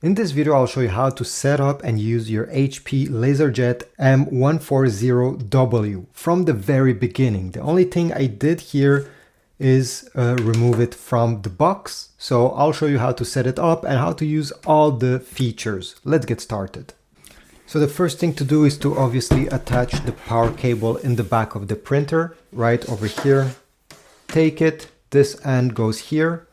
In this video, I'll show you how to set up and use your HP LaserJet M140w from the very beginning. The only thing I did here is remove it from the box. So I'll show you how to set it up and how to use all the features. Let's get started. So the first thing to do is to obviously attach the power cable in the back of the printer, right over here. Take it, this end goes here.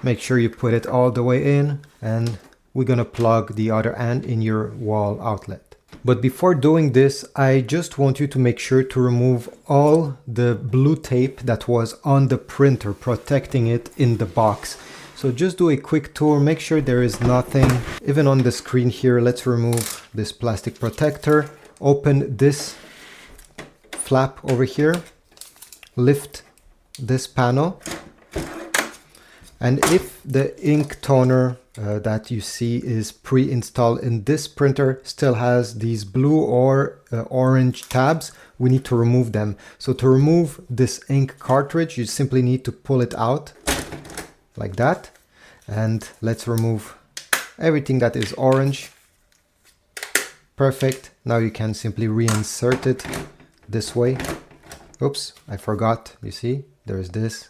Make sure you put it all the way in, and we're gonna plug the other end in your wall outlet. But before doing this, I just want you to make sure to remove all the blue tape that was on the printer protecting it in the box. So just do a quick tour, make sure there is nothing. Even on the screen here, let's remove this plastic protector. Open this flap over here, lift this panel. And if the ink toner that you see is pre-installed in this printer still has these blue or orange tabs, we need to remove them. So to remove this ink cartridge, you simply need to pull it out like that. And let's remove everything that is orange. Perfect. Now you can simply reinsert it this way. Oops, I forgot. You see, there's this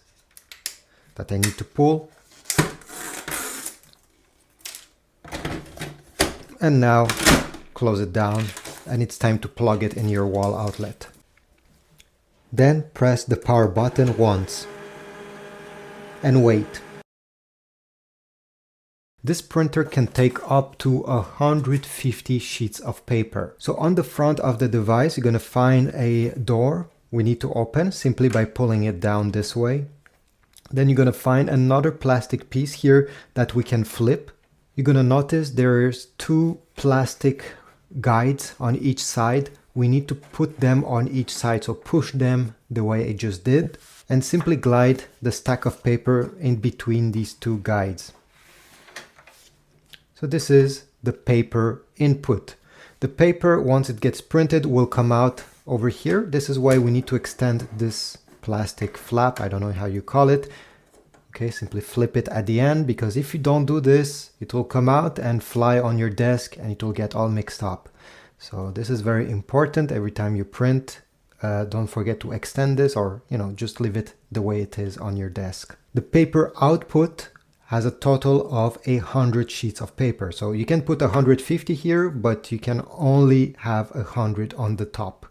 that I need to pull. And now close it down, and it's time to plug it in your wall outlet. Then press the power button once and wait. This printer can take up to 150 sheets of paper. So on the front of the device, you're going to find a door we need to open simply by pulling it down this way. Then you're going to find another plastic piece here that we can flip. You're going to notice there's two plastic guides on each side. We need to put them on each side, so push them the way I just did and simply glide the stack of paper in between these two guides. So this is the paper input. The paper, once it gets printed, will come out over here. This is why we need to extend this plastic flap, I don't know how you call it. Okay, simply flip it at the end, because if you don't do this, it will come out and fly on your desk and it will get all mixed up. So this is very important. Every time you print, don't forget to extend this, or just leave it the way it is on your desk. The paper output has a total of 100 sheets of paper. So you can put 150 here, but you can only have 100 on the top.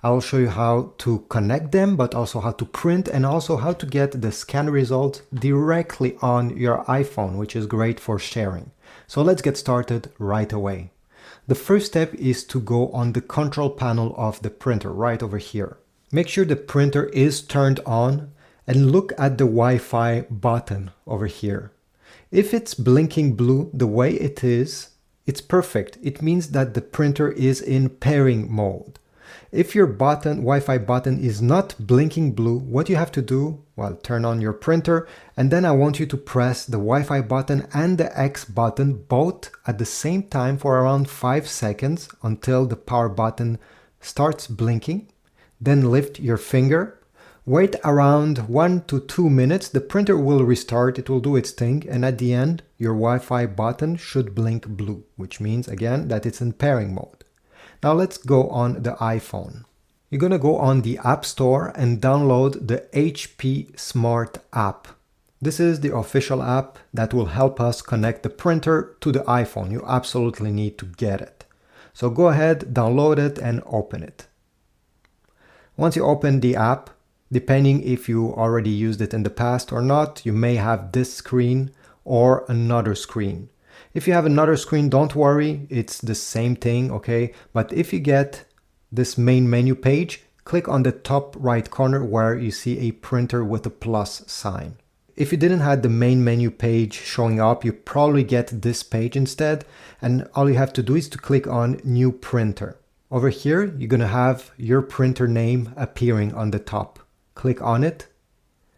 I will show you how to connect them, but also how to print and also how to get the scan results directly on your iPhone, which is great for sharing. So let's get started right away. The first step is to go on the control panel of the printer right over here. Make sure the printer is turned on and look at the Wi-Fi button over here. If it's blinking blue the way it is, it's perfect. It means that the printer is in pairing mode. If your Wi-Fi button is not blinking blue, what you have to do, well, turn on your printer, and then I want you to press the Wi-Fi button and the X button both at the same time for around 5 seconds until the power button starts blinking. Then lift your finger, wait around 1 to 2 minutes, the printer will restart, it will do its thing, and at the end, your Wi-Fi button should blink blue, which means again that it's in pairing mode. Now let's go on the iPhone. You're going to go on the App Store and download the HP Smart app. This is the official app that will help us connect the printer to the iPhone. You absolutely need to get it. So go ahead, download it and open it. Once you open the app, depending if you already used it in the past or not, you may have this screen or another screen. If you have another screen, don't worry, it's the same thing, okay? But if you get this main menu page, click on the top right corner where you see a printer with a plus sign. If you didn't have the main menu page showing up, you probably get this page instead. And all you have to do is to click on New Printer. Over here, you're gonna have your printer name appearing on the top. Click on it.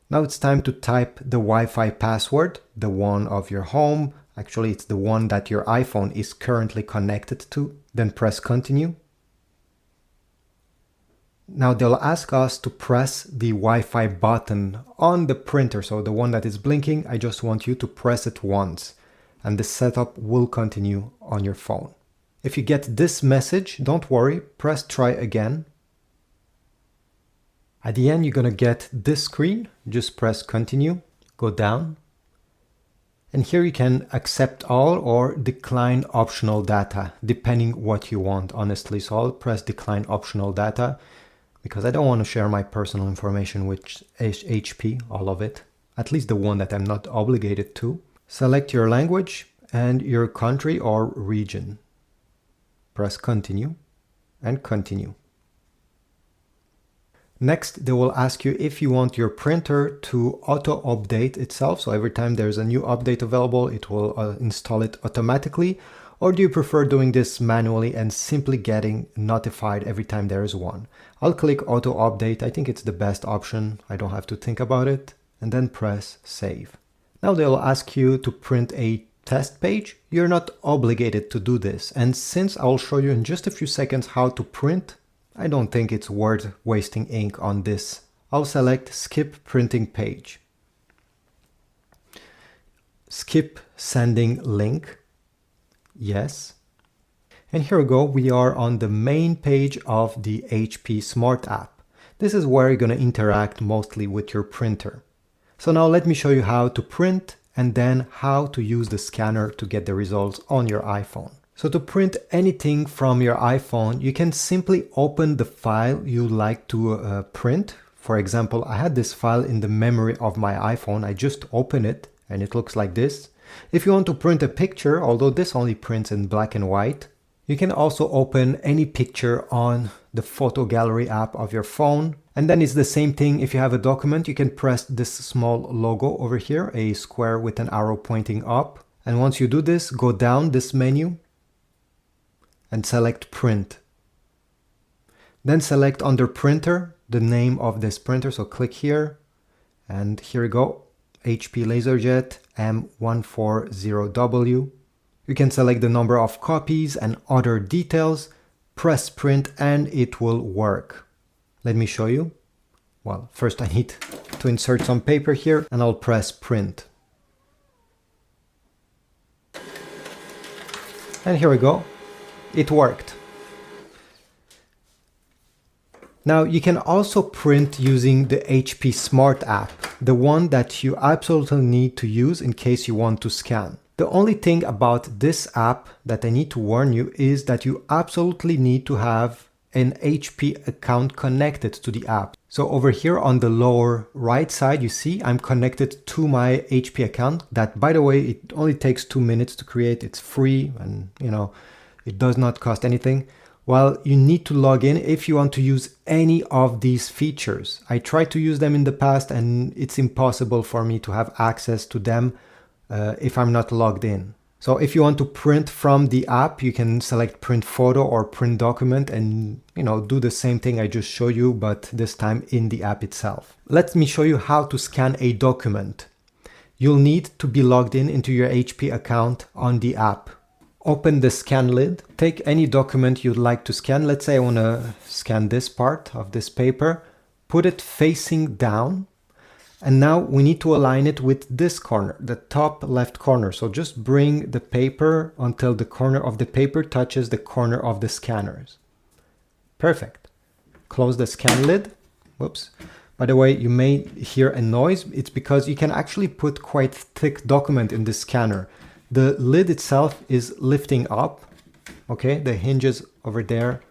Now it's time to type the Wi-Fi password, the one of your home. Actually, it's the one that your iPhone is currently connected to. Then press continue. Now they'll ask us to press the Wi-Fi button on the printer. So the one that is blinking, I just want you to press it once and the setup will continue on your phone. If you get this message, don't worry, press try again. At the end, you're gonna get this screen. Just press continue, go down. And here you can accept all or decline optional data, depending what you want, honestly. So I'll press decline optional data because I don't want to share my personal information with HP, all of it, at least the one that I'm not obligated to. Select your language and your country or region. Press continue and continue. Next, they will ask you if you want your printer to auto-update itself. So every time there's a new update available, it will install it automatically. Or do you prefer doing this manually and simply getting notified every time there is one? I'll click auto-update. I think it's the best option. I don't have to think about it. And then press save. Now they'll ask you to print a test page. You're not obligated to do this. And since I'll show you in just a few seconds how to print, I don't think it's worth wasting ink on this. I'll select skip printing page. Skip sending link. Yes. And here we go. We are on the main page of the HP Smart app. This is where you're going to interact mostly with your printer. So now let me show you how to print and then how to use the scanner to get the results on your iPhone. So to print anything from your iPhone, you can simply open the file you like to print. For example, I had this file in the memory of my iPhone. I just open it and it looks like this. If you want to print a picture, although this only prints in black and white, you can also open any picture on the photo gallery app of your phone. And then it's the same thing. If you have a document, you can press this small logo over here, a square with an arrow pointing up. And once you do this, go down this menu and select print. Then select under printer the name of this printer. So click here and here you go, HP LaserJet M140w. You can select the number of copies and other details, press print and it will work. Let me show you. Well, first I need to insert some paper here and I'll press print. And here we go. It worked. Now you can also print using the HP Smart app, the one that you absolutely need to use in case you want to scan. The only thing about this app that I need to warn you is that you absolutely need to have an HP account connected to the app. So over here on the lower right side, you see I'm connected to my HP account. That, by the way, it only takes 2 minutes to create. It's free and, it does not cost anything. Well, you need to log in if you want to use any of these features. I tried to use them in the past and it's impossible for me to have access to them if I'm not logged in. So if you want to print from the app, you can select print photo or print document and do the same thing I just showed you, but this time in the app itself. Let me show you how to scan a document. You'll need to be logged in into your HP account on the app. Open the scan lid, take any document you'd like to scan. Let's say I want to scan this part of this paper, put it facing down. And now we need to align it with this corner, the top left corner. So just bring the paper until the corner of the paper touches the corner of the scanners. Perfect. Close the scan lid. Whoops. By the way, you may hear a noise. It's because you can actually put quite thick document in the scanner. The lid itself is lifting up. Okay, the hinges over there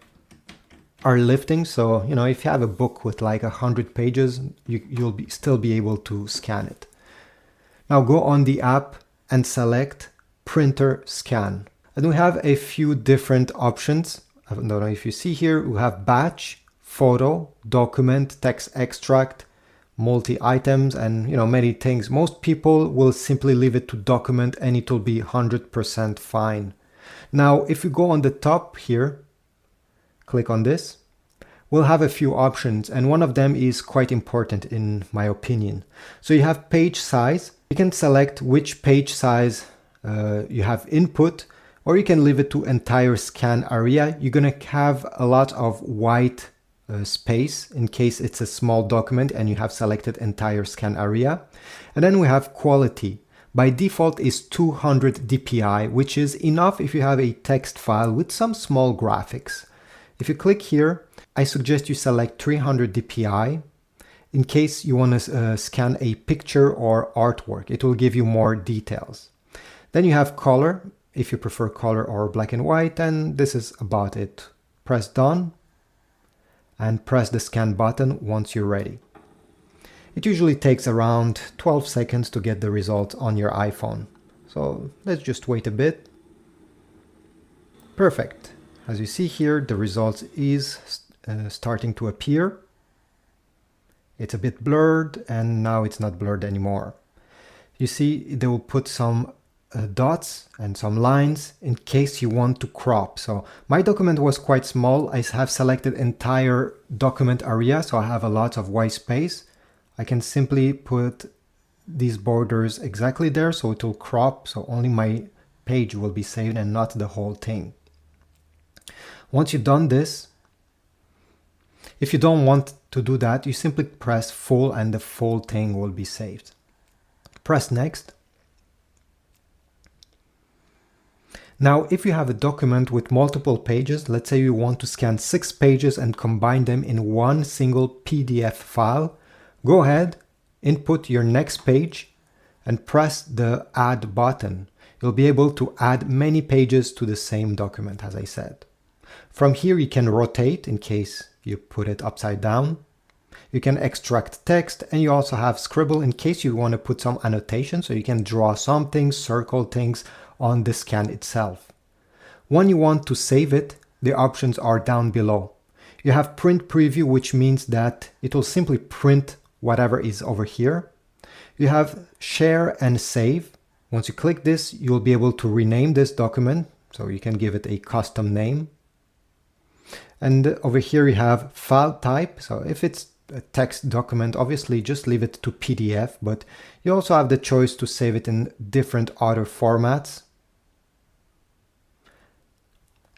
are lifting. So, if you have a book with like 100 pages, you'll still be able to scan it. Now go on the app and select printer scan. And we have a few different options. I don't know if you see here, we have batch, photo, document, text extract, multi-items, and many things. Most people will simply leave it to document and it will be 100% fine. Now, if you go on the top here, click on this, we'll have a few options and one of them is quite important in my opinion. So you have page size. You can select which page size you have input, or you can leave it to entire scan area. You're gonna have a lot of white space in case it's a small document and you have selected entire scan area. And then we have quality. By default is 200 dpi, which is enough if you have a text file with some small graphics. If you click here, I suggest you select 300 dpi in case you want to scan a picture or artwork. It will give you more details. Then you have color, if you prefer color or black and white, and this is about it. Press done and press the scan button once you're ready. It usually takes around 12 seconds to get the results on your iPhone. So let's just wait a bit. Perfect. As you see here, the results is starting to appear. It's a bit blurred and now it's not blurred anymore. You see, they will put some dots and some lines in case you want to crop. So my document was quite small. I have selected entire document area, so I have a lot of white space. I can simply put these borders exactly there so it will crop, so only my page will be saved and not the whole thing. Once you've done this, if you don't want to do that, you simply press full and the full thing will be saved. Press next. Now, if you have a document with multiple pages, let's say you want to scan 6 pages and combine them in one single PDF file, go ahead, input your next page and press the add button. You'll be able to add many pages to the same document, as I said. From here, you can rotate in case you put it upside down. You can extract text, and you also have scribble in case you want to put some annotation, so you can draw something, circle things on the scan itself. When you want to save it, the options are down below. You have print preview, which means that it will simply print whatever is over here. You have share and save. Once you click this, you'll be able to rename this document, so you can give it a custom name. And over here you have file type. So if it's a text document, obviously just leave it to PDF, but you also have the choice to save it in different other formats.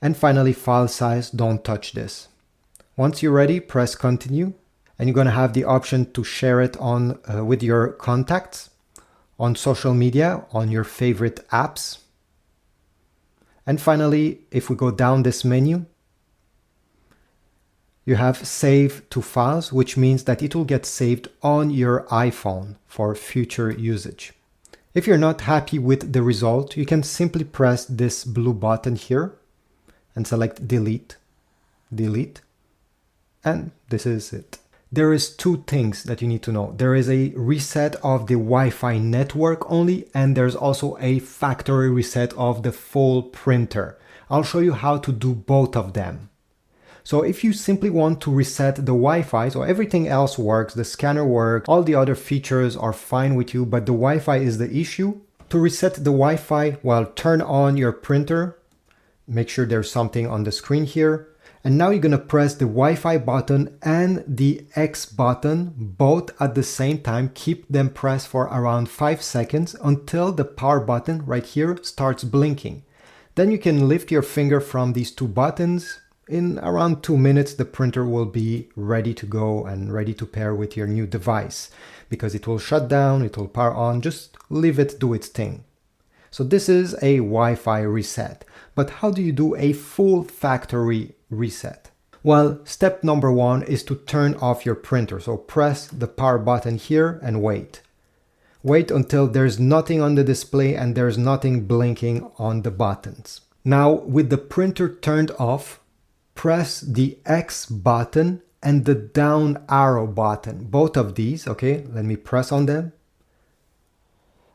And finally, file size, don't touch this. Once you're ready, press continue, and you're going to have the option to share it on with your contacts, on social media, on your favorite apps. And finally, if we go down this menu, you have save to files, which means that it will get saved on your iPhone for future usage. If you're not happy with the result, you can simply press this blue button here and select delete, delete, and this is it. There is 2 things that you need to know. There is a reset of the Wi-Fi network only, and there's also a factory reset of the full printer. I'll show you how to do both of them. So if you simply want to reset the Wi-Fi, so everything else works, the scanner works, all the other features are fine with you, but the Wi-Fi is the issue. To reset the Wi-Fi, well, turn on your printer, make sure there's something on the screen here, and now you're going to press the Wi-Fi button and the X button both at the same time. Keep them pressed for around 5 seconds until the power button right here starts blinking. Then you can lift your finger from these 2 buttons. In around 2 minutes, the printer will be ready to go and ready to pair with your new device, because it will shut down, it will power on, just leave it do its thing. So this is a Wi-Fi reset. But how do you do a full factory reset? Well, step number 1 is to turn off your printer. So press the power button here and wait. Wait until there's nothing on the display and there's nothing blinking on the buttons. Now, with the printer turned off, press the X button and the down arrow button. Both of these, okay? Let me press on them.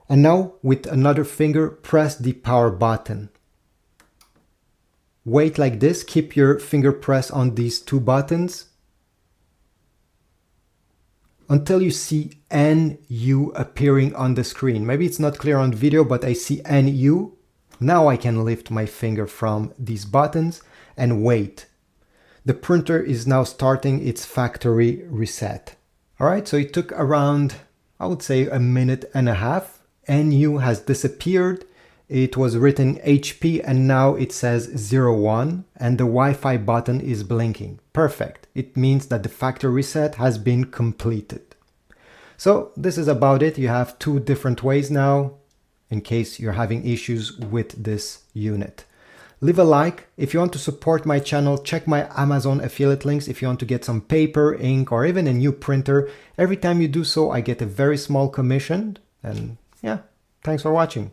And now with another finger, press the power button. Wait like this, keep your finger pressed on these 2 buttons until you see NU appearing on the screen. Maybe it's not clear on video, but I see NU. Now I can lift my finger from these buttons and wait. The printer is now starting its factory reset. All right, so it took around, I would say, 1.5 minutes. NU has disappeared. it was written HP and now it says 01 and the Wi-Fi button is blinking. Perfect. It means that the factory reset has been completed. So this is about it. You have two different ways now in case you're having issues with this unit. Leave a like. If you want to support my channel, check my Amazon affiliate links. If you want to get some paper, ink, or even a new printer, every time you do so, I get a very small commission. And yeah, thanks for watching.